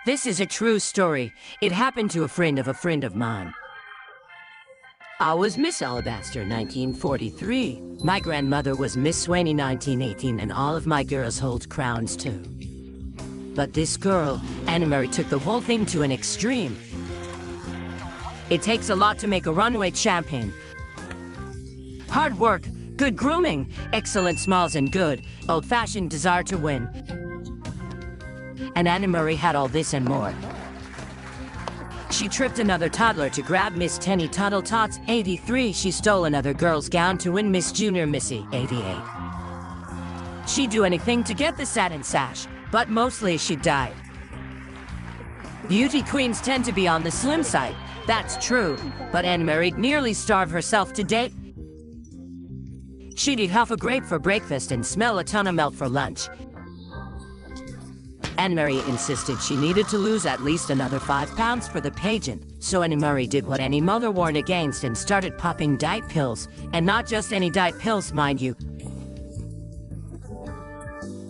This is a true story. It happened to a friend of mine. I was Miss Alabaster, 1943. My grandmother was Miss Swaney, 1918, and all of my girls hold crowns too. But this girl, Anna Mary, took the whole thing to an extreme. It takes a lot to make a runway champion. Hard work, good grooming, excellent smiles, and good, old-fashioned desire to win. And Anna Mary had all this and more. She tripped another toddler to grab Miss Tenny Tuttle Tots, 83. She stole another girl's gown to win Miss Junior Missy, 88. She'd do anything to get the satin sash, but mostly she died. Beauty queens tend to be on the slim side, that's true, but Anna Mary nearly starved herself to death. She'd eat half a grape for breakfast and smell a ton of milk for lunch. Anna Mary insisted she needed to lose at least another 5 pounds for the pageant, so Anna Mary did what any mother warned against and started popping diet pills, and not just any diet pills, mind you.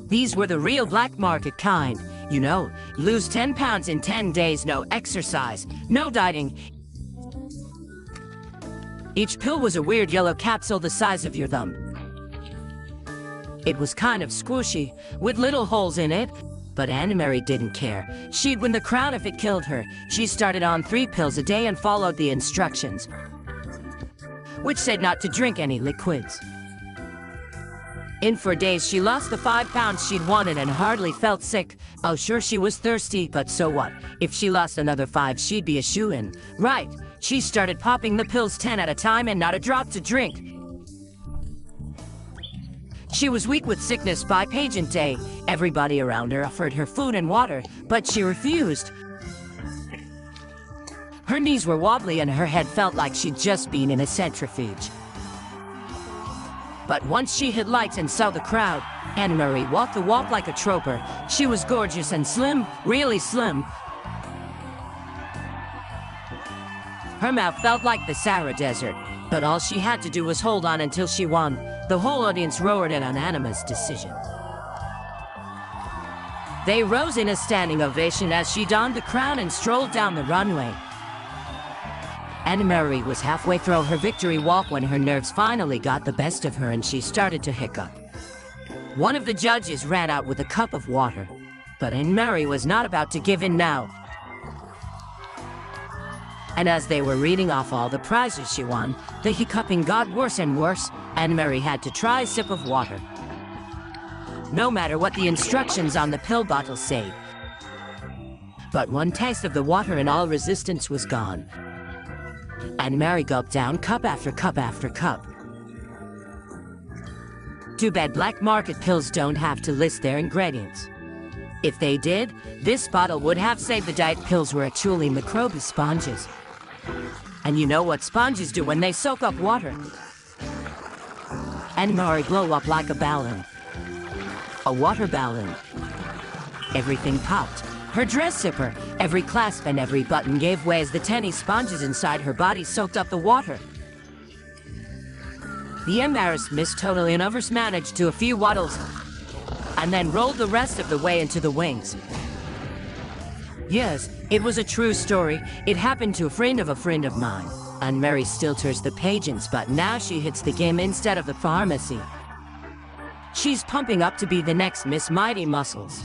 These were the real black market kind. You know, lose 10 pounds in 10 days, no exercise, no dieting. Each pill was a weird yellow capsule the size of your thumb. It was kind of squishy, with little holes in it, but Anna Mary didn't care. She'd win the crown if it killed her. She started on 3 pills a day and followed the instructions, which said not to drink any liquids. In 4 days, she lost the 5 pounds she'd wanted and hardly felt sick. Oh, sure, she was thirsty, but so what? If she lost another 5, she'd be a shoo-in. Right, she started popping the pills 10 at a time and not a drop to drink. She was weak with sickness by pageant day. Everybody around her offered her food and water, but she refused. Her knees were wobbly and her head felt like she'd just been in a centrifuge. But once she hit lights and saw the crowd, Anna Mary walked the walk like a trooper. She was gorgeous and slim, really slim. Her mouth felt like the Sahara Desert, but all she had to do was hold on until she won. The whole audience roared an unanimous decision. They rose in a standing ovation as she donned the crown and strolled down the runway. Anna Mary was halfway through her victory walk when her nerves finally got the best of her and she started to hiccup. One of the judges ran out with a cup of water, but Anna Mary was not about to give in now. And as they were reading off all the prizes she won, the hiccuping got worse and worse. Anna Mary had to try a sip of water, no matter what the instructions on the pill bottle said. But one taste of the water and all resistance was gone. Anna Mary gulped down cup after cup after cup. Too bad black market pills don't have to list their ingredients. If they did, this bottle would have said the diet pills were actually microbe sponges. And you know what sponges do when they soak up water? Anna Mary blew up like a balloon. A water balloon. Everything popped. Her dress zipper, every clasp and every button gave way as the tiny sponges inside her body soaked up the water. The embarrassed Miss totally and others managed to a few waddles and then rolled the rest of the way into the wings. Yes, it was a true story. It happened to a friend of mine. Anna Mary still tours the pageants, but now she hits the gym instead of the pharmacy. She's pumping up to be the next Miss Mighty Muscles.